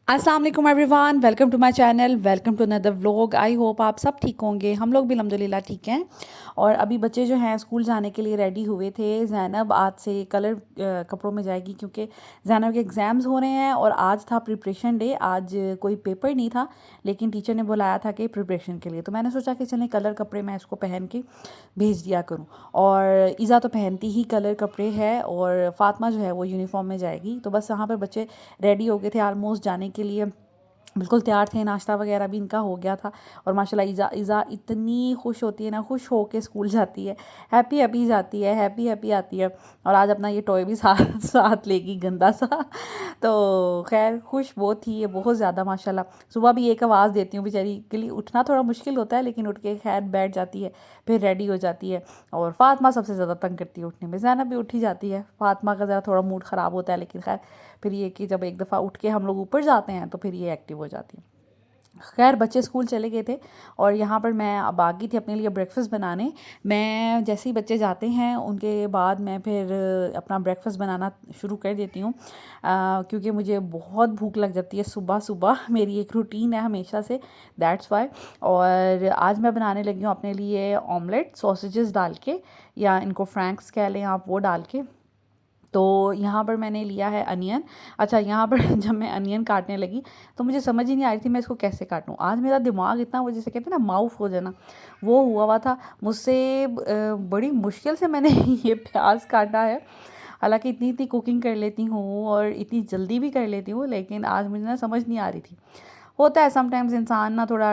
अस्सलाम वालेकुम everyone, welcome to my channel, welcome to another vlog. I hope आप सब ठीक होंगे। हम लोग भी अल्हम्दुलिल्लाह ठीक हैं। और अभी बच्चे जो हैं स्कूल जाने के लिए रेडी हुए थे। ज़ैनब आज से कलर कपड़ों में जाएगी क्योंकि ज़ैनब के एग्ज़ाम्स हो रहे हैं और आज था प्रिपरेशन डे। आज कोई पेपर नहीं था लेकिन टीचर ने बुलाया था कि प्रिपरेशन के लिए, तो मैंने सोचा कि चलें कलर कपड़े मैं इसको पहन के भेज दिया करूँ। और ईज़ा तो पहनती ही कलर कपड़े है और फ़ातिमा जो है वो यूनिफॉर्म में जाएगी। तो बस यहाँ पर बच्चे रेडी हो गए थे ऑलमोस्ट जाने के लिए, बिल्कुल तैयार थे। नाश्ता वगैरह भी इनका हो गया था। और माशाल्लाह ईज़ा ईज़ा इतनी खुश होती है ना, खुश हो के स्कूल जाती है, हैप्पी हैप्पी जाती है, हैप्पी हैप्पी आती है। और आज अपना ये टॉय भी साथ साथ लेगी गंदा सा। तो खैर खुश वो थी ये बहुत ज़्यादा माशाल्लाह। सुबह भी एक आवाज़ देती हूँ बेचारी के लिए, उठना थोड़ा मुश्किल होता है लेकिन उठ के खैर बैठ जाती है, फिर रेडी हो जाती है। और फ़ातिमा सबसे ज़्यादा तंग करती है उठने में। ज़ैनब भी उठ ही जाती है, फ़ातिमा का ज़रा थोड़ा मूड ख़राब होता है लेकिन खैर फिर ये कि जब एक दफ़ा उठ के हम लोग ऊपर जाते हैं तो फिर ये एक्टिव हो जाती है। खैर बच्चे स्कूल चले गए थे और यहाँ पर मैं अब आ गई थी अपने लिए ब्रेकफ़ास्ट बनाने। मैं जैसे ही बच्चे जाते हैं उनके बाद मैं फिर अपना ब्रेकफ़ास्ट बनाना शुरू कर देती हूँ, क्योंकि मुझे बहुत भूख लग जाती है सुबह सुबह। मेरी एक रूटीन है हमेशा से, दैट्स वाई। और आज मैं बनाने लगी हूँ अपने लिए ऑमलेट सॉसेजेस डाल के, या इनको फ्रैंक्स कह लें आप, वो डाल के। तो यहाँ पर मैंने लिया है अनियन। अच्छा, यहाँ पर जब मैं अनियन काटने लगी तो मुझे समझ ही नहीं आ रही थी मैं इसको कैसे काटूँ। आज मेरा दिमाग इतना, वो जैसे कहते हैं ना माउफ हो जाना, वो हुआ था मुझसे। बड़ी मुश्किल से मैंने ये प्याज काटा है। हालांकि इतनी इतनी कुकिंग कर लेती हूँ और इतनी जल्दी भी कर लेती हूँ, लेकिन आज मुझे ना समझ नहीं आ रही थी। होता है समटाइम्स इंसान ना थोड़ा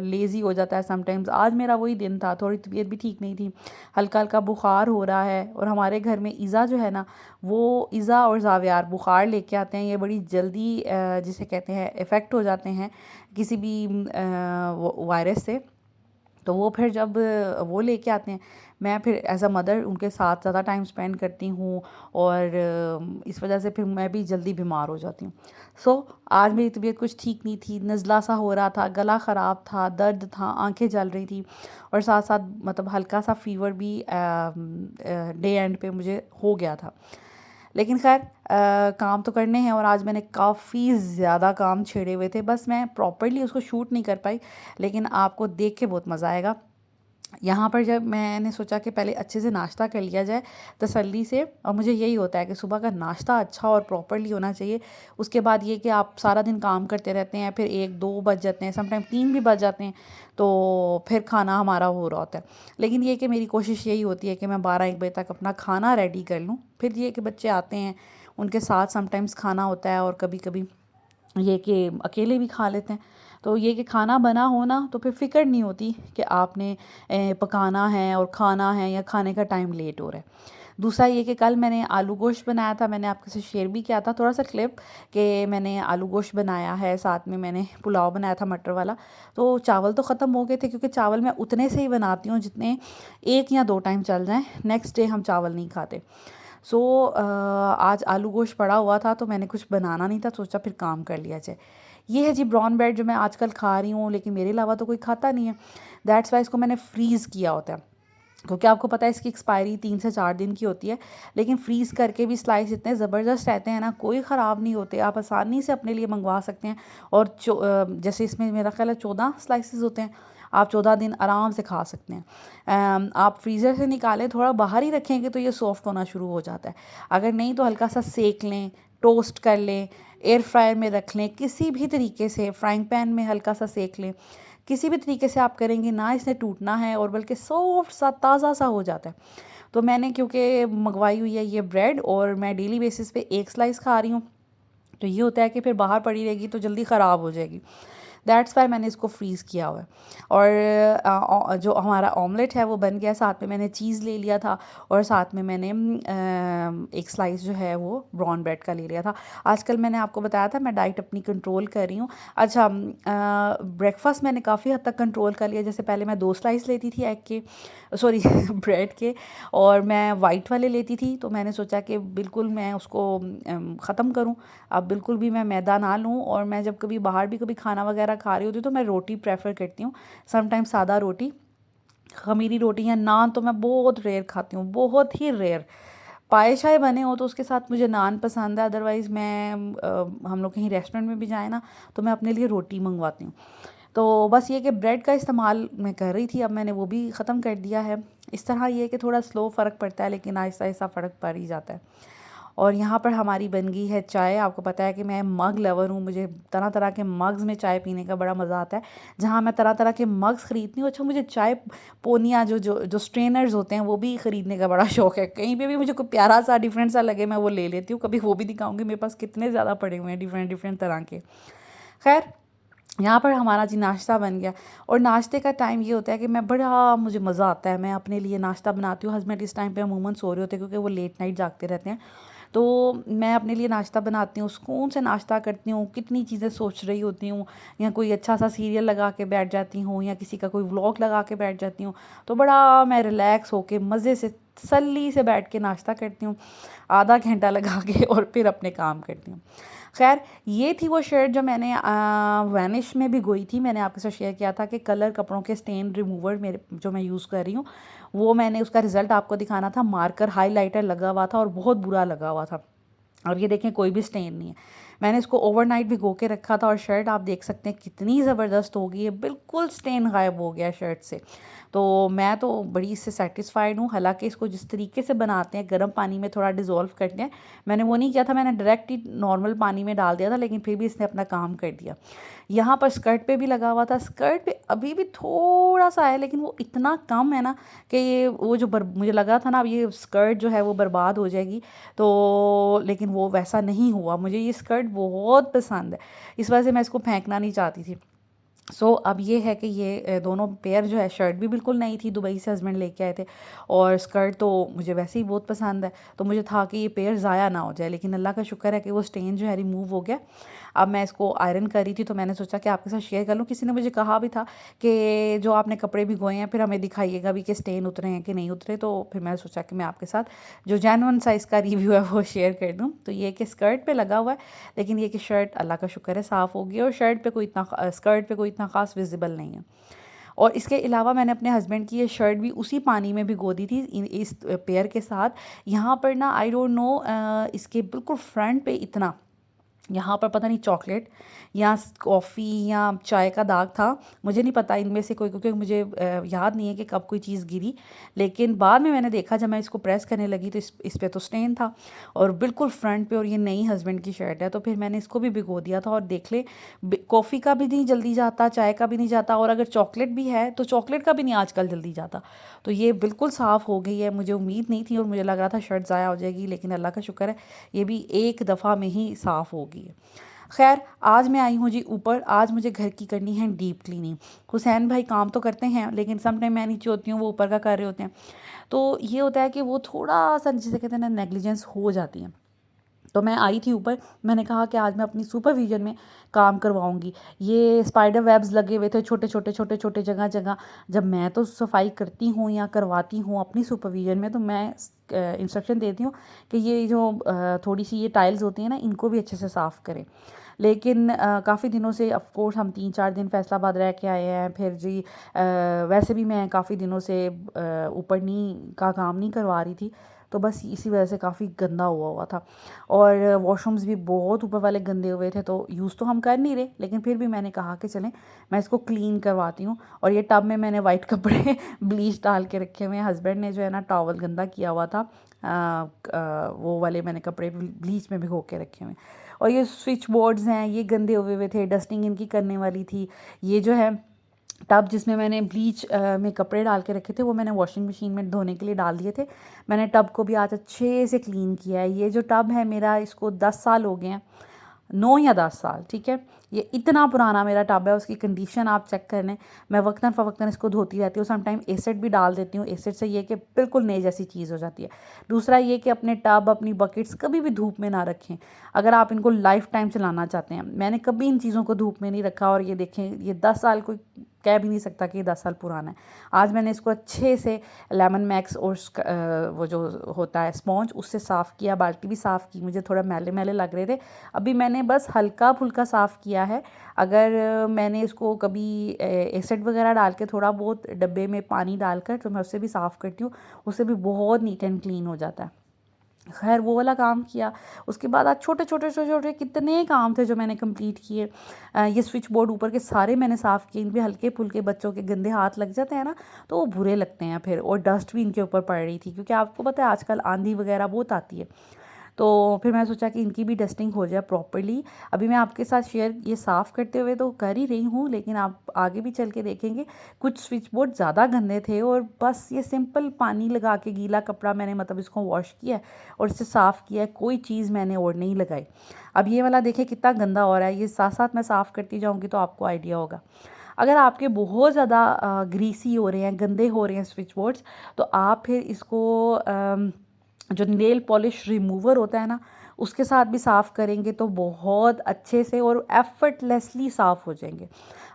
लेज़ी हो जाता है समटाइम्स। आज मेरा वही दिन था, थोड़ी तबीयत भी ठीक नहीं थी, हल्का हल्का बुखार हो रहा है। और हमारे घर में ईज़ा जो है ना, वो ईज़ा और ज़ावियार बुखार लेके आते हैं। ये बड़ी जल्दी जिसे कहते हैं इफ़ेक्ट हो जाते हैं किसी भी वायरस से। तो वो फिर जब वो लेके आते हैं, मैं फिर एज़ अ मदर उनके साथ ज़्यादा टाइम स्पेंड करती हूँ और इस वजह से फिर मैं भी जल्दी बीमार हो जाती हूँ। सो आज मेरी तबीयत कुछ ठीक नहीं थी, नज़ला सा हो रहा था, गला ख़राब था, दर्द था, आंखें जल रही थी और साथ साथ मतलब हल्का सा फ़ीवर भी डे एंड पे मुझे हो गया था। लेकिन खैर काम तो करने हैं और आज मैंने काफ़ी ज़्यादा काम छेड़े हुए थे। बस मैं प्रॉपर्ली उसको शूट नहीं कर पाई, लेकिन आपको देख के बहुत मज़ा आएगा। यहाँ पर जब मैंने सोचा कि पहले अच्छे से नाश्ता कर लिया जाए तसल्ली से, और मुझे यही होता है कि सुबह का नाश्ता अच्छा और प्रॉपर्ली होना चाहिए। उसके बाद ये कि आप सारा दिन काम करते रहते हैं, फिर 1-2 बज जाते हैं, समटाइम 3 भी बज जाते हैं, तो फिर खाना हमारा हो रहा होता है। लेकिन ये कि मेरी कोशिश यही होती है कि मैं 12-1 बजे तक अपना खाना रेडी कर लूँ। फिर ये कि बच्चे आते हैं, उनके साथ समटाइम्स खाना होता है और कभी कभी ये कि अकेले भी खा लेते हैं। तो ये कि खाना बना हो ना तो फिर फ़िक्र नहीं होती कि आपने पकाना है और खाना है या खाने का टाइम लेट हो रहा है। दूसरा ये कि कल मैंने आलू गोश्त बनाया था, मैंने आपके साथ शेयर भी किया था थोड़ा सा क्लिप, कि मैंने आलू गोश्त बनाया है, साथ में मैंने पुलाव बनाया था मटर वाला। तो चावल तो ख़त्म हो गए थे क्योंकि चावल मैं उतने से ही बनाती हूँ जितने 1 या 2 टाइम चल जाएँ, नेक्स्ट डे हम चावल नहीं खाते। सो आज आलू गोश्त पड़ा हुआ था तो मैंने कुछ बनाना नहीं था, सोचा फिर काम कर लिया जाए। ये है जी ब्राउन ब्रेड जो मैं आजकल खा रही हूँ, लेकिन मेरे अलावा तो कोई खाता नहीं है। दैट्स वाई इसको मैंने फ्रीज़ किया होता है, क्योंकि आपको पता है इसकी एक्सपायरी 3 से 4 दिन की होती है। लेकिन फ्रीज़ करके भी स्लाइस इतने ज़बरदस्त रहते हैं ना, कोई ख़राब नहीं होते, आप आसानी से अपने लिए मंगवा सकते हैं। और जैसे इसमें मेरा ख्याल है 14 स्लाइसेस होते हैं, आप 14 दिन आराम से खा सकते हैं। आप फ्रीज़र से निकालें, थोड़ा बाहर ही रखेंगे तो ये सॉफ्ट होना शुरू हो जाता है। अगर नहीं तो हल्का सा सेक लें, टोस्ट कर लें, एयर फ्रायर में रख लें, किसी भी तरीके से फ्राइंग पैन में हल्का सा सेक लें। किसी भी तरीके से आप करेंगे ना, इसने टूटना है और बल्कि सॉफ्ट सा ताज़ा सा हो जाता है। तो मैंने क्योंकि मंगवाई हुई है ये ब्रेड और मैं डेली बेसिस पे एक स्लाइस खा रही हूँ, तो ये होता है कि फिर बाहर पड़ी रहेगी तो जल्दी ख़राब हो जाएगी। दैट्स वाई मैंने इसको फ्रीज़ किया हुआ है। और जो हमारा ऑमलेट है वो बन गया, साथ में मैंने चीज़ ले लिया था और साथ में मैंने एक स्लाइस जो है वो ब्राउन ब्रेड का ले लिया था। आजकल मैंने आपको बताया था मैं डाइट अपनी कंट्रोल कर रही हूँ। अच्छा, ब्रेकफास्ट मैंने काफ़ी हद तक कंट्रोल कर लिया। जैसे पहले मैं 2 स्लाइस लेती थी एग के, सॉरी ब्रेड के, और मैं वाइट वाले लेती थी। तो मैंने सोचा कि बिल्कुल मैं उसको ख़त्म करूँ, अब बिल्कुल भी मैं मैदा ना लूँ। और मैं जब कभी बाहर भी कभी खाना वगैरह खा रही होती हूँ तो मैं रोटी प्रेफर करती हूँ, समटाइम्स सादा रोटी, खमीरी रोटी या नान तो मैं बहुत रेयर खाती हूँ, बहुत ही रेयर। पाए शाए बने हो तो उसके साथ मुझे नान पसंद है, अदरवाइज़ मैं हम लोग कहीं रेस्टोरेंट में भी जाए ना तो मैं अपने लिए रोटी मंगवाती हूँ। तो बस ये कि ब्रेड का इस्तेमाल मैं कर रही थी, अब मैंने वो भी ख़त्म कर दिया है। इस तरह ये है कि थोड़ा स्लो फ़र्क पड़ता है, लेकिन आहिस्ता आहिस्ता फ़र्क पड़ ही जाता है। और यहाँ पर हमारी बन गई है चाय। आपको पता है कि मैं मग लवर हूँ, मुझे तरह तरह के मग्स में चाय पीने का बड़ा मज़ा आता है। जहाँ मैं तरह तरह के मग्स ख़रीदती हूँ, अच्छा मुझे चाय पोनिया जो जो जो स्ट्रेनर्स होते हैं वो भी ख़रीदने का बड़ा शौक़ है। कहीं पे भी मुझे कोई प्यारा सा डिफरेंट सा लगे मैं वो ले लेती हूँ। कभी वो भी दिखाऊँगी, मेरे पास कितने ज़्यादा पड़े हुए हैं डिफरेंट डिफरेंट तरह के। खैर, यहाँ पर हमारा जी नाश्ता बन गया। और नाश्ते का टाइम ये होता है कि मैं बड़ा मुझे मज़ा आता है, मैं अपने लिए नाश्ता बनाती हूँ। हस्बैंड इस टाइम पे अमूमन सो रहे होते हैं क्योंकि वो लेट नाइट जागते रहते हैं। तो मैं अपने लिए नाश्ता बनाती हूँ, सुकून से नाश्ता करती हूँ, कितनी चीज़ें सोच रही होती हूँ, या कोई अच्छा सा सीरियल लगा के बैठ जाती हूँ, या किसी का कोई व्लॉग लगा के बैठ जाती हूँ। तो बड़ा मैं रिलैक्स होके मज़े से तसल्ली से बैठ के नाश्ता करती हूँ, आधा घंटा लगा के, और फिर अपने काम करती हूँ। खैर, ये थी वो शर्ट जो मैंने वैनिश में भिगोई थी। मैंने आपके साथ शेयर किया था कि कलर कपड़ों के स्टेन रिमूवर मेरे जो मैं यूज़ कर रही हूँ, वो मैंने उसका रिज़ल्ट आपको दिखाना था। मार्कर हाइलाइटर लगा हुआ था और बहुत बुरा लगा हुआ था। और ये देखें, कोई भी स्टेन नहीं है। मैंने इसको ओवरनाइट भिगो के रखा था, और शर्ट आप देख सकते हैं कितनी ज़बरदस्त हो गई है, बिल्कुल स्टेन गायब हो गया शर्ट से। तो मैं तो बड़ी इससे सेटिस्फाइड हूँ। हालांकि इसको जिस तरीके से बनाते हैं, गर्म पानी में थोड़ा डिज़ोल्व करते हैं, मैंने वो नहीं किया था, मैंने डायरेक्ट ही नॉर्मल पानी में डाल दिया था, लेकिन फिर भी इसने अपना काम कर दिया। यहाँ पर स्कर्ट पे भी लगा हुआ था। स्कर्ट पे अभी भी थोड़ा सा है, लेकिन वो इतना कम है ना कि ये वो जो मुझे लगा था ना अब ये स्कर्ट जो है वो बर्बाद हो जाएगी, तो लेकिन वो वैसा नहीं हुआ। मुझे ये स्कर्ट बहुत पसंद है, इस वजह से मैं इसको फेंकना नहीं चाहती थी। अब ये है कि ये दोनों पेयर जो है, शर्ट भी बिल्कुल नई थी, दुबई से हस्बैंड लेके आए थे, और स्कर्ट तो मुझे वैसे ही बहुत पसंद है। तो मुझे था कि ये पेयर ज़ाया ना हो जाए, लेकिन अल्लाह का शुक्र है कि वो स्टेन जो है रिमूव हो गया। अब मैं इसको आयरन कर रही थी, तो मैंने सोचा कि आपके साथ शेयर कर लूँ। किसी ने मुझे कहा भी था कि जो आपने कपड़े भिगोए हैं फिर हमें दिखाइएगा भी कि स्टेन उतरे हैं कि नहीं उतरे। तो फिर मैंने सोचा कि मैं आपके साथ जो जेन्युइन सा इसका रिव्यू है वो शेयर कर दूँ। तो ये कि स्कर्ट पे लगा हुआ है, लेकिन ये कि शर्ट अल्लाह का शुक्र है साफ़ हो गई, और शर्ट पे कोई इतना स्कर्ट पे कोई इतना ख़ास विजिबल नहीं है। और इसके अलावा मैंने अपने हस्बैंड की ये शर्ट भी उसी पानी में भिगो दी थी इस पेयर के साथ। यहाँ पर ना आई डोंट नो, इसके बिल्कुल फ्रंट पे इतना, यहाँ पर पता नहीं चॉकलेट या कॉफ़ी या चाय का दाग था, मुझे नहीं पता इनमें से कोई, क्योंकि मुझे याद नहीं है कि कब कोई चीज़ गिरी। लेकिन बाद में मैंने देखा, जब मैं इसको प्रेस करने लगी तो इस पे तो स्टेन था, और बिल्कुल फ्रंट पे, और ये नई हस्बैंड की शर्ट है। तो फिर मैंने इसको भी भिगो दिया था, और देख ले, कॉफ़ी का भी नहीं जल्दी जाता, चाय का भी नहीं जाता, और अगर चॉकलेट भी है तो चॉकलेट का भी नहीं आजकल जल्दी जाता। तो ये बिल्कुल साफ़ हो गई है। मुझे उम्मीद नहीं थी, और मुझे लग रहा था शर्ट ज़ाया हो जाएगी, लेकिन अल्लाह का शुक्र है ये भी एक दफ़ा में ही साफ़ हो गई है। खैर, आज मैं आई हूँ जी ऊपर। आज मुझे घर की करनी है डीप क्लीनिंग। हुसैन भाई काम तो करते हैं, लेकिन सम टाइम मैं नीचे होती हूँ, वो ऊपर का कर रहे होते हैं। तो ये होता है कि वो थोड़ा सा, जिसे कहते हैं ना, नेग्लिजेंस हो जाती है। तो मैं आई थी ऊपर, मैंने कहा कि आज मैं अपनी सुपरविजन में काम करवाऊंगी। ये स्पाइडर वेब्स लगे हुए थे छोटे छोटे छोटे छोटे जगह जगह। जब मैं तो सफाई करती हूँ या करवाती हूँ अपनी सुपरविजन में, तो मैं इंस्ट्रक्शन देती हूँ कि ये जो थोड़ी सी ये टाइल्स होती हैं ना, इनको भी अच्छे से साफ़ करें। लेकिन काफ़ी दिनों से, ऑफ कोर्स हम 3-4 दिन फैसलाबाद रह के आए हैं, फिर जी वैसे भी मैं काफ़ी दिनों से ऊपर नी का काम नहीं करवा रही थी, तो बस इसी वजह से काफ़ी गंदा हुआ हुआ था। और वॉशरूम्स भी बहुत ऊपर वाले गंदे हुए थे, तो यूज़ तो हम कर नहीं रहे, लेकिन फिर भी मैंने कहा कि चलें मैं इसको क्लीन करवाती हूँ। और ये टब में मैंने वाइट कपड़े ब्लीच डाल के रखे हुए हैं। हस्बैंड ने जो है ना टॉवल गंदा किया हुआ था, वो वाले मैंने कपड़े ब्लीच में भिगो के रखे हुए हैं। और ये स्विच बोर्ड्स हैं, ये गंदे हुए हुए थे, डस्टिंग इनकी करने वाली थी। ये जो है टब जिसमें मैंने ब्लीच में कपड़े डाल के रखे थे, वो मैंने वॉशिंग मशीन में धोने के लिए डाल दिए थे। मैंने टब को भी आज अच्छे से क्लीन किया है। ये जो टब है मेरा, इसको 10 साल हो गए हैं, 9 या 10 साल, ठीक है। ये इतना पुराना मेरा टब है, उसकी कंडीशन आप चेक कर लें। मैं वक्तन फ़वक्तन इसको धोती रहती हूँ, समटाइम एसिड भी डाल देती हूँ। एसिड से ये कि बिल्कुल नई जैसी चीज़ हो जाती है। दूसरा ये कि अपने टब, अपनी बकेट्स कभी भी धूप में ना रखें, अगर आप इनको लाइफ टाइम चलाना चाहते हैं। मैंने कभी इन चीज़ों को धूप में नहीं रखा, और ये देखें, ये 10 साल कोई कह भी नहीं सकता कि ये 10 साल पुराना है। आज मैंने इसको अच्छे से लेमन मैक्स और वो जो होता है स्पॉन्ज, उससे साफ़ किया, बाल्टी भी साफ़ की। मुझे थोड़ा मैले मैले लग रहे थे, अभी मैंने बस हल्का फुल्का साफ़ किया है। अगर मैंने इसको कभी एसिड वगैरह डाल के थोड़ा बहुत डब्बे में पानी डालकर, तो मैं उससे भी साफ़ करती हूँ, उससे भी बहुत नीट एंड क्लीन हो जाता है। खैर वो वाला काम किया। उसके बाद आज छोटे छोटे छोटे छोटे कितने काम थे जो मैंने कंप्लीट किए। ये स्विच बोर्ड ऊपर के सारे मैंने साफ़ किए। इन पे हल्के फुल्के बच्चों के गंदे हाथ लग जाते हैं ना, तो वो बुरे लगते हैं फिर। और डस्ट भी इनके ऊपर पड़ रही थी, क्योंकि आपको पता है आजकल आंधी वगैरह बहुत आती है। तो फिर मैं सोचा कि इनकी भी डस्टिंग हो जाए प्रॉपर्ली। अभी मैं आपके साथ शेयर ये साफ़ करते हुए तो कर ही रही हूँ, लेकिन आप आगे भी चल के देखेंगे कुछ स्विच बोर्ड ज़्यादा गंदे थे। और बस ये सिंपल पानी लगा के गीला कपड़ा मैंने मतलब इसको वॉश किया और इसे साफ़ किया है, कोई चीज़ मैंने और नहीं लगाई। अब ये वाला देखिए कितना गंदा हो रहा है, ये साथ साथ मैं साफ़ करती जाऊँगी तो आपको आइडिया होगा। अगर आपके बहुत ज़्यादा ग्रीसी हो रहे हैं, गंदे हो रहे हैं स्विच बोर्ड्स, तो आप फिर इसको जो नेल पॉलिश रिमूवर होता है ना, उसके साथ भी साफ़ करेंगे तो बहुत अच्छे से और एफर्टलेसली साफ़ हो जाएंगे।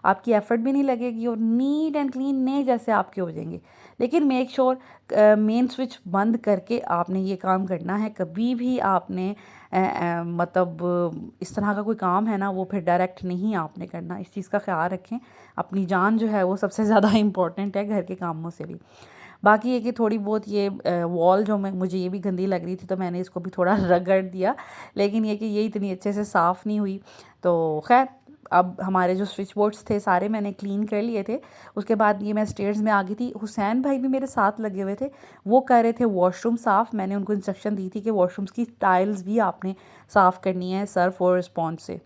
आपकी एफ़र्ट भी नहीं लगेगी और नीट एंड क्लीन नए जैसे आपके हो जाएंगे। लेकिन मेक श्योर मेन स्विच बंद करके आपने ये काम करना है। कभी भी आपने मतलब इस तरह का कोई काम है ना, वो फिर डायरेक्ट नहीं आपने करना। इस चीज़ का ख्याल रखें। अपनी जान जो है वो सबसे ज़्यादा इम्पॉर्टेंट है घर के कामों से भी। बाकी ये कि थोड़ी बहुत ये वॉल जो मैं मुझे ये भी गंदी लग रही थी, तो मैंने इसको भी थोड़ा रगड़ दिया। लेकिन ये कि ये इतनी अच्छे से साफ़ नहीं हुई। तो खैर अब हमारे जो स्विच बोर्ड्स थे सारे मैंने क्लीन कर लिए थे। उसके बाद ये मैं स्टेयर्स में आ गई थी। हुसैन भाई भी मेरे साथ लगे हुए थे, वो कर रहे थे वॉशरूम साफ़। मैंने उनको इंस्ट्रक्शन दी थी कि वॉशरूम्स की टाइल्स भी आपने साफ़ करनी है सर्फ और स्पॉन्ज से।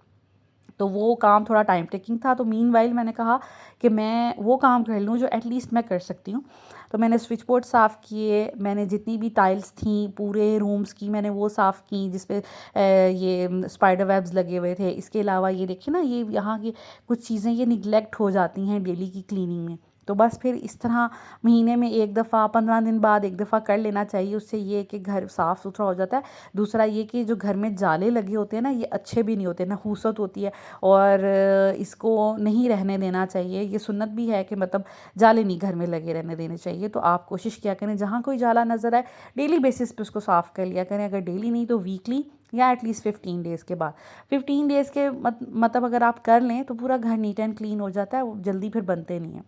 तो वो काम थोड़ा टाइम टेकिंग था, तो मीनवाइल मैंने कहा कि मैं वो काम कर लूँ जो एटलीस्ट मैं कर सकती हूँ। तो मैंने स्विच बोर्ड साफ़ किए, मैंने जितनी भी टाइल्स थी पूरे रूम्स की मैंने वो साफ़ की जिस पे ये स्पाइडर वेब्स लगे हुए थे। इसके अलावा ये देखिए ना, ये यहाँ की कुछ चीज़ें ये निगलेक्ट हो जाती हैं डेली की क्लीनिंग में। तो बस फिर इस तरह महीने में एक दफ़ा, 15 दिन बाद एक दफ़ा कर लेना चाहिए। उससे ये कि घर साफ़ सुथरा हो जाता है। दूसरा ये कि जो घर में जाले लगे होते हैं ना, ये अच्छे भी नहीं होते, नहूसत होती है और इसको नहीं रहने देना चाहिए। ये सुन्नत भी है कि मतलब जाले नहीं घर में लगे रहने देने चाहिए। तो आप कोशिश किया करें जहाँ कोई जाला नज़र आए डेली बेसिस पे उसको साफ़ कर लिया करें। अगर डेली नहीं तो वीकली या एटलीस्ट 15 डेज़ के बाद। 15 डेज़ के मतलब अगर आप कर लें तो पूरा घर नीट एंड क्लीन हो जाता है, वो जल्दी फिर बनते नहीं हैं।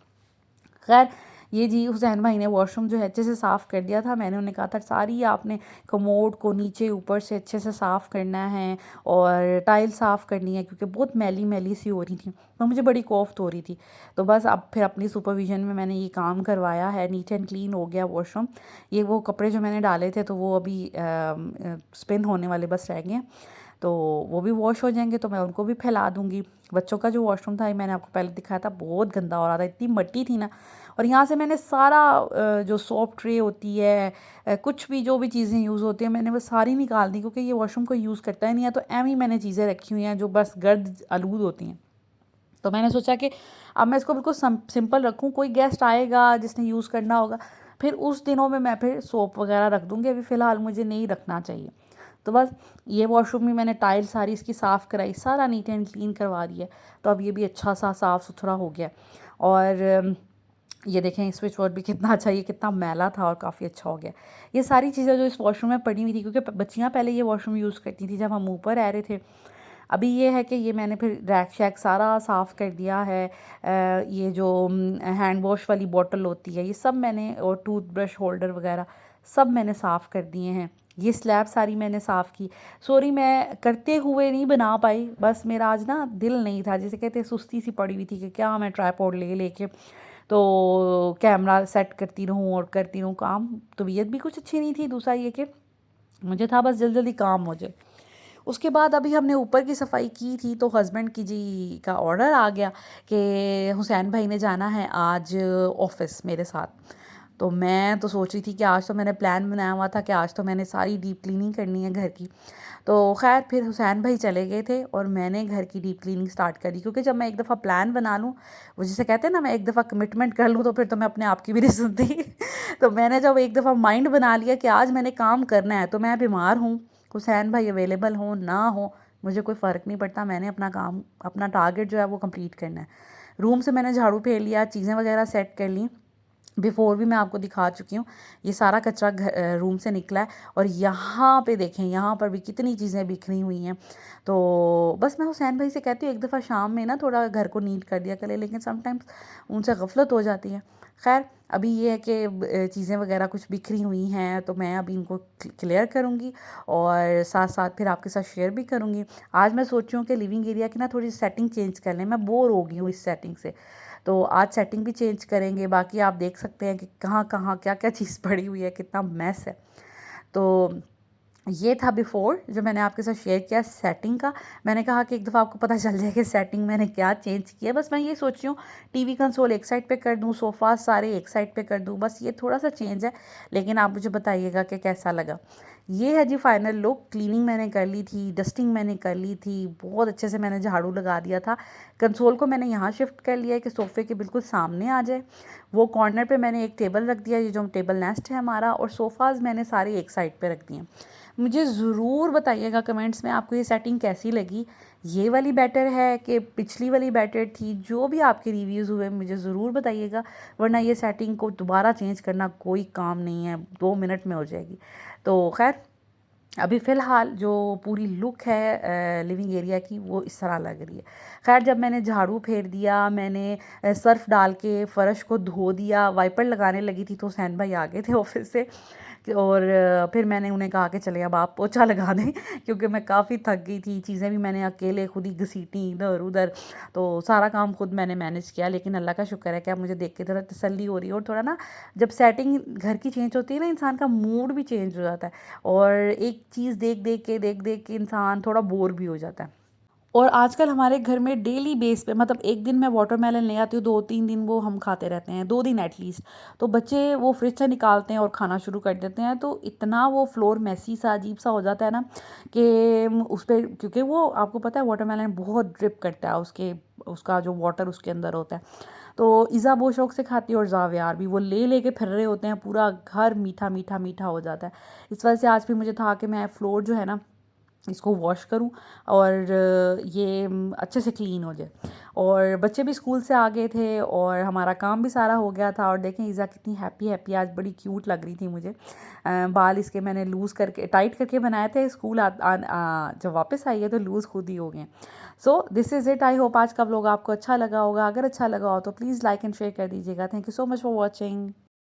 खैर ये जी हुसैन भाई ने वॉशरूम जो है अच्छे से साफ़ कर दिया था। मैंने उन्हें कहा था सारी आपने कमोड को नीचे ऊपर से अच्छे से साफ़ करना है और टाइल साफ़ करनी है, क्योंकि बहुत मैली मैली सी हो रही थी, तो मुझे बड़ी कोफ्त हो रही थी। तो बस अब फिर अपनी सुपरविज़न में मैंने ये काम करवाया है। नीट एंड क्लीन हो गया वॉशरूम। ये वो कपड़े जो मैंने डाले थे तो वो अभी स्पिन होने वाले बस रह गए हैं, तो वो भी वॉश हो जाएंगे तो मैं उनको भी फैला दूँगी। बच्चों का जो वॉशरूम था ये मैंने आपको पहले दिखाया था, बहुत गंदा हो रहा था, इतनी मट्टी थी ना। और यहाँ से मैंने सारा जो सोप ट्रे होती है, कुछ भी जो भी चीज़ें यूज़ होती हैं मैंने वो सारी निकाल दी, क्योंकि ये वॉशरूम को यूज़ करता ही नहीं है। तो एम ही मैंने चीज़ें रखी हुई हैं जो बस गर्द आलूद होती हैं। तो मैंने सोचा कि अब मैं इसको बिल्कुल सिंपल रखूँ, कोई गेस्ट आएगा जिसने यूज़ करना होगा फिर उस दिनों में मैं फिर सोप वगैरह रख दूँगी। अभी फ़िलहाल मुझे नहीं रखना चाहिए। तो बस ये वॉशरूम में मैंने टाइल सारी इसकी साफ़ कराई, सारा नीट एंड क्लीन करवा दिया। तो अब ये भी अच्छा सा साफ़ सुथरा हो गया। और ये देखें स्विच बोर्ड भी कितना अच्छा, ये कितना मैला था और काफ़ी अच्छा हो गया। ये सारी चीज़ें जो इस वॉशरूम में पड़ी हुई थी, क्योंकि बच्चियाँ पहले ये वॉशरूम यूज़ करती थी जब हम ऊपर रह रहे थे। अभी ये है कि ये मैंने फिर रैक शैक सारा साफ़ कर दिया है। ये जो हैंड वॉश वाली बॉटल होती है ये सब मैंने, और टूथब्रश होल्डर वगैरह सब मैंने साफ़ कर दिए हैं। ये स्लैब सारी मैंने साफ़ की। सॉरी मैं करते हुए नहीं बना पाई, बस मेरा आज ना दिल नहीं था, जैसे कहते हैं सुस्ती सी पड़ी हुई थी कि क्या मैं ट्राइपॉड ले लेके तो कैमरा सेट करती रहूँ और करती रहूँ काम। तबीयत भी कुछ अच्छी नहीं थी। दूसरा ये कि मुझे था बस जल्दी जल्दी काम हो जाए। उसके बाद अभी हमने ऊपर की सफाई की थी तो हस्बैंड की जी का ऑर्डर आ गया कि हुसैन भाई ने जाना है आज ऑफिस मेरे साथ। तो मैं तो सोच रही थी कि आज तो मैंने प्लान बनाया हुआ था कि आज तो मैंने सारी डीप क्लीनिंग करनी है घर की। तो खैर फिर हुसैन भाई चले गए थे और मैंने घर की डीप क्लीनिंग स्टार्ट करी, क्योंकि जब मैं एक दफ़ा प्लान बना लूँ, वो जिसे कहते हैं ना, मैं एक दफ़ा कमिटमेंट कर लूँ तो फिर तो मैं अपने आप की भी नहीं सुनती। तो मैंने जब एक दफ़ा माइंड बना लिया कि आज मैंने काम करना है, तो मैं बीमार हूँ, हुसैन भाई अवेलेबल हो ना हो, मुझे कोई फ़र्क नहीं पड़ता, मैंने अपना काम, अपना टारगेट जो है वो कंप्लीट करना है। रूम से मैंने झाड़ू फेर लिया, चीज़ें वगैरह सेट कर ली। बिफ़ोर भी मैं आपको दिखा चुकी हूँ। ये सारा कचरा रूम से निकला है और यहाँ पे देखें, यहाँ पर भी कितनी चीज़ें बिखरी हुई हैं। तो बस मैं हुसैन भाई से कहती हूँ एक दफ़ा शाम में ना थोड़ा घर को नीट कर दिया करें, लेकिन समटाइम्स उनसे गफलत हो जाती है। खैर अभी ये है कि चीज़ें वगैरह कुछ बिखरी हुई हैं, तो मैं अभी इनको क्लियर करूँगी और साथ साथ फिर आपके साथ शेयर भी करूँगी। आज मैं सोच रही हूँ कि लिविंग एरिया की ना थोड़ी सेटिंग चेंज कर लें, मैं बोर हो गई हूँ इस सेटिंग से। तो आज सेटिंग भी चेंज करेंगे। बाकी आप देख सकते हैं कि कहाँ कहाँ क्या क्या चीज़ पड़ी हुई है, कितना मैस है। तो ये था बिफ़ोर जो मैंने आपके साथ शेयर किया सेटिंग का। मैंने कहा कि एक दफ़ा आपको पता चल जाए कि सेटिंग मैंने क्या चेंज किया। बस मैं ये सोच रही हूँ टीवी कंसोल एक साइड पे कर दूँ, सोफ़ा सारे एक साइड पे कर दूँ, बस ये थोड़ा-सा चेंज है। लेकिन आप मुझे बताइएगा कि कैसा लगा। ये है जी फाइनल लुक। क्लीनिंग मैंने कर ली थी, डस्टिंग मैंने कर ली थी, बहुत अच्छे से मैंने झाड़ू लगा दिया था। कंसोल को मैंने यहाँ शिफ्ट कर लिया है कि सोफ़े के बिल्कुल सामने आ जाए। वो कॉर्नर पे मैंने एक टेबल रख दिया, ये जो टेबल नेस्ट है हमारा, और सोफ़ाज़ मैंने सारे एक साइड पे रख दिए। मुझे ज़रूर बताइएगा कमेंट्स में आपको ये सेटिंग कैसी लगी। ये वाली बेटर है कि पिछली वाली बेटर थी? जो भी आपके रिव्यूज़ हुए मुझे ज़रूर बताइएगा, वरना ये सेटिंग को दोबारा चेंज करना कोई काम नहीं है, 2 मिनट में हो जाएगी। तो ख़ैर अभी फ़िलहाल जो पूरी लुक है लिविंग एरिया की वो इस तरह लग रही है। ख़ैर जब मैंने झाड़ू फेर दिया, मैंने सर्फ़ डाल के फ़र्श को धो दिया, वाइपर लगाने लगी थी तो हुसैन भाई आ गए थे ऑफ़िस से और फिर मैंने उन्हें कहा कि चलिए अब आप पोछा लगा दें क्योंकि मैं काफ़ी थक गई थी। चीज़ें भी मैंने अकेले खुद ही घसीटी इधर-उधर, तो सारा काम खुद मैंने मैनेज किया। लेकिन अल्लाह का शुक्र है कि अब मुझे देख के थोड़ा तसल्ली हो रही है और थोड़ा ना जब सेटिंग घर की चेंज होती है ना, इंसान का मूड भी चेंज हो जाता है और एक चीज़ देख-देख के इंसान थोड़ा बोर भी हो जाता है। और आजकल हमारे घर में डेली बेस पे मतलब एक दिन मैं वाटरमेलन ले आती हूँ, 2-3 दिन वो हम खाते रहते हैं, 2 दिन एटलीस्ट। तो बच्चे वो फ्रिज से निकालते हैं और खाना शुरू कर देते हैं, तो इतना वो फ्लोर मेसी सा अजीब-सा हो जाता है ना कि उस पे, क्योंकि वो आपको पता है वाटरमेलन बहुत ड्रिप करता है, उसका जो वाटर उसके अंदर होता है। तो इज़ा बहुत शौक से खाती है और ज़ावियार भी, वो ले के फिर रहे होते हैं, पूरा घर मीठा हो जाता है। इस वजह से आज भी मुझे था कि मैं फ्लोर जो है ना इसको वॉश करूं और ये अच्छे से क्लीन हो जाए। और बच्चे भी स्कूल से आ गए थे और हमारा काम भी सारा हो गया था। और देखें ईज़ा कितनी हैप्पी आज, बड़ी क्यूट लग रही थी मुझे। बाल इसके मैंने लूज़ करके टाइट करके बनाए थे, स्कूल जब वापस आई है तो लूज़ खुद ही हो गए। So this is it. I hope आज का व्लॉग आपको अच्छा लगा होगा। अगर अच्छा लगा हो तो प्लीज़ लाइक एंड शेयर कर दीजिएगा। Thank you so much for watching.